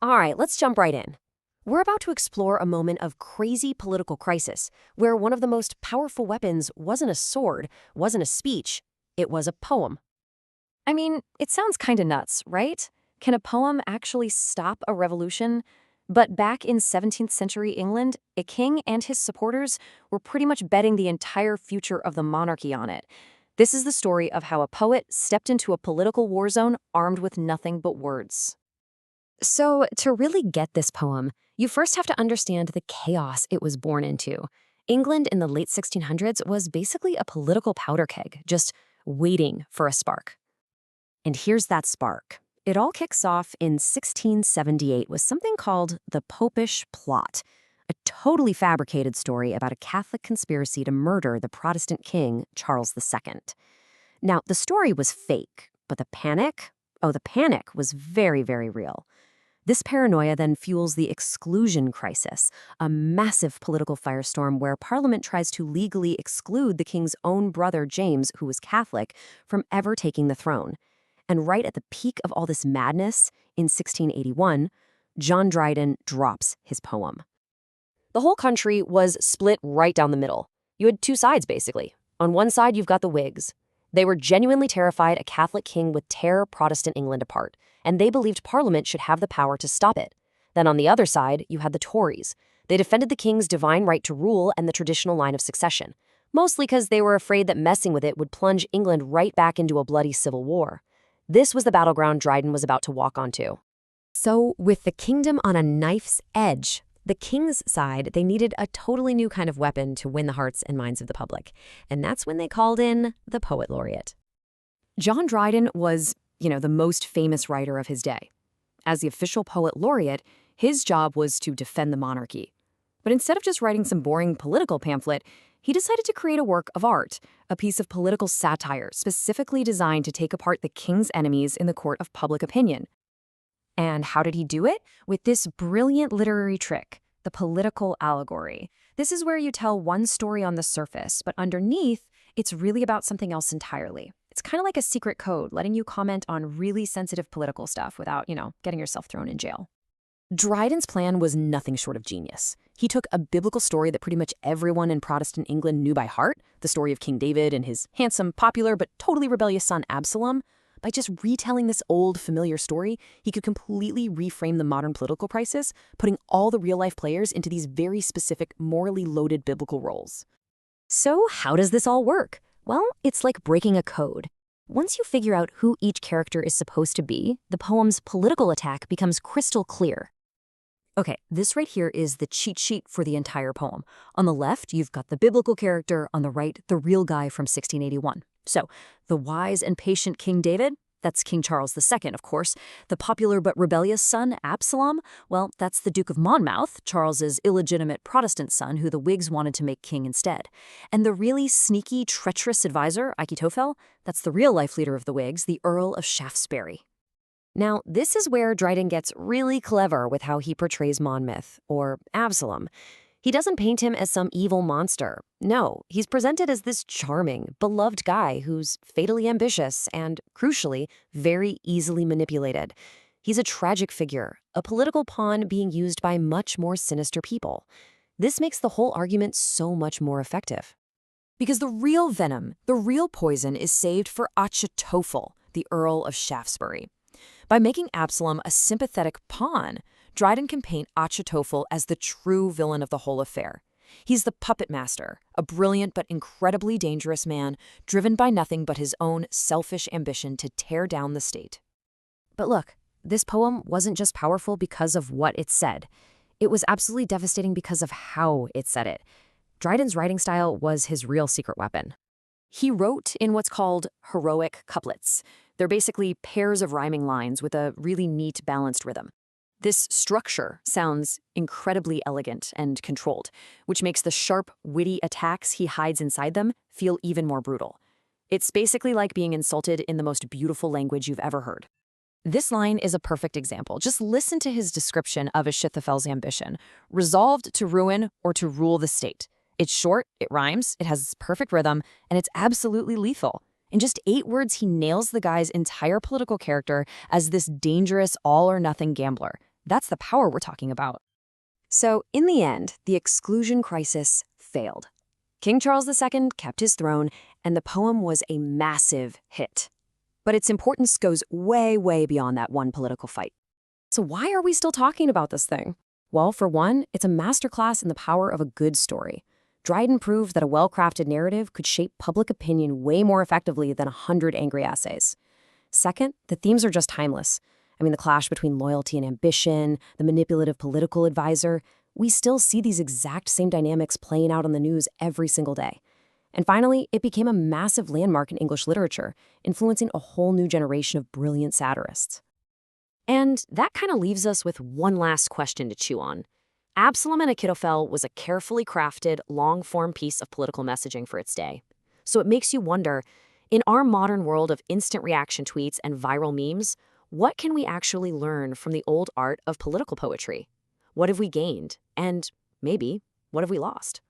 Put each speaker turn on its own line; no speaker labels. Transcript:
All right, let's jump right in. We're about to explore a moment of crazy political crisis, where one of the most powerful weapons wasn't a sword, wasn't a speech, it was a poem.
I mean, it sounds kinda nuts, right? Can a poem actually stop a revolution? But back in 17th century England, a king and his supporters were pretty much betting the entire future of the monarchy on it. This is the story of how a poet stepped into a political war zone armed with nothing but words.
So, to really get this poem, you first have to understand the chaos it was born into. England in the late 1600s was basically a political powder keg, just waiting for a spark. And here's that spark. It all kicks off in 1678 with something called the Popish Plot, a totally fabricated story about a Catholic conspiracy to murder the Protestant king, Charles II. Now, the story was fake, but the panic? Oh, the panic was very, very real. This paranoia then fuels the exclusion crisis, a massive political firestorm where Parliament tries to legally exclude the king's own brother, James, who was Catholic, from ever taking the throne. And right at the peak of all this madness, in 1681, John Dryden drops his poem. The whole country was split right down the middle. You had two sides, basically. On one side, you've got the Whigs. They were genuinely terrified a Catholic king would tear Protestant England apart, and they believed Parliament should have the power to stop it. Then on the other side, you had the Tories. They defended the king's divine right to rule and the traditional line of succession, mostly because they were afraid that messing with it would plunge England right back into a bloody civil war. This was the battleground Dryden was about to walk onto. So, with the kingdom on a knife's edge, the king's side, they needed a totally new kind of weapon to win the hearts and minds of the public. And that's when they called in the poet laureate. John Dryden was, the most famous writer of his day. As the official poet laureate, his job was to defend the monarchy. But instead of just writing some boring political pamphlet, he decided to create a work of art, a piece of political satire specifically designed to take apart the king's enemies in the court of public opinion. And how did he do it? With this brilliant literary trick, the political allegory. This is where you tell one story on the surface, but underneath, it's really about something else entirely. It's kind of like a secret code, letting you comment on really sensitive political stuff without, getting yourself thrown in jail. Dryden's plan was nothing short of genius. He took a biblical story that pretty much everyone in Protestant England knew by heart, the story of King David and his handsome, popular, but totally rebellious son Absalom. By just retelling this old, familiar story, he could completely reframe the modern political crisis, putting all the real-life players into these very specific, morally loaded biblical roles. So how does this all work? Well, it's like breaking a code. Once you figure out who each character is supposed to be, the poem's political attack becomes crystal clear. Okay, this right here is the cheat sheet for the entire poem. On the left, you've got the biblical character. On the right, the real guy from 1681. So, the wise and patient King David, that's King Charles II, of course. The popular but rebellious son, Absalom, well, that's the Duke of Monmouth, Charles's illegitimate Protestant son who the Whigs wanted to make king instead. And the really sneaky, treacherous advisor, Achitophel, that's the real-life leader of the Whigs, the Earl of Shaftesbury. Now, this is where Dryden gets really clever with how he portrays Monmouth, or Absalom. He doesn't paint him as some evil monster. No, he's presented as this charming, beloved guy who's fatally ambitious and, crucially, very easily manipulated. He's a tragic figure, a political pawn being used by much more sinister people. This makes the whole argument so much more effective. Because the real venom, the real poison is saved for Achitophel, the Earl of Shaftesbury. By making Absalom a sympathetic pawn, Dryden can paint Achitophel as the true villain of the whole affair. He's the puppet master, a brilliant but incredibly dangerous man, driven by nothing but his own selfish ambition to tear down the state. But look, this poem wasn't just powerful because of what it said. It was absolutely devastating because of how it said it. Dryden's writing style was his real secret weapon. He wrote in what's called heroic couplets. They're basically pairs of rhyming lines with a really neat, balanced rhythm. This structure sounds incredibly elegant and controlled, which makes the sharp, witty attacks he hides inside them feel even more brutal. It's basically like being insulted in the most beautiful language you've ever heard. This line is a perfect example. Just listen to his description of Achitophel's ambition, resolved to ruin or to rule the state. It's short, it rhymes, it has perfect rhythm, and it's absolutely lethal. In just 8 words, he nails the guy's entire political character as this dangerous all-or-nothing gambler.
That's the power we're talking about. So, in the end, the exclusion crisis failed. King Charles II kept his throne, and the poem was a massive hit. But its importance goes way, way beyond that one political fight.
So why are we still talking about this thing? Well, for one, it's a masterclass in the power of a good story. Dryden proved that a well-crafted narrative could shape public opinion way more effectively than 100 angry essays. Second, the themes are just timeless. I mean, the clash between loyalty and ambition, the manipulative political advisor, we still see these exact same dynamics playing out on the news every single day. And finally, it became a massive landmark in English literature, influencing a whole new generation of brilliant satirists. And that kind of leaves us with one last question to chew on. Absalom and Achitophel was a carefully crafted, long-form piece of political messaging for its day. So it makes you wonder, in our modern world of instant reaction tweets and viral memes, what can we actually learn from the old art of political poetry? What have we gained? And maybe, what have we lost?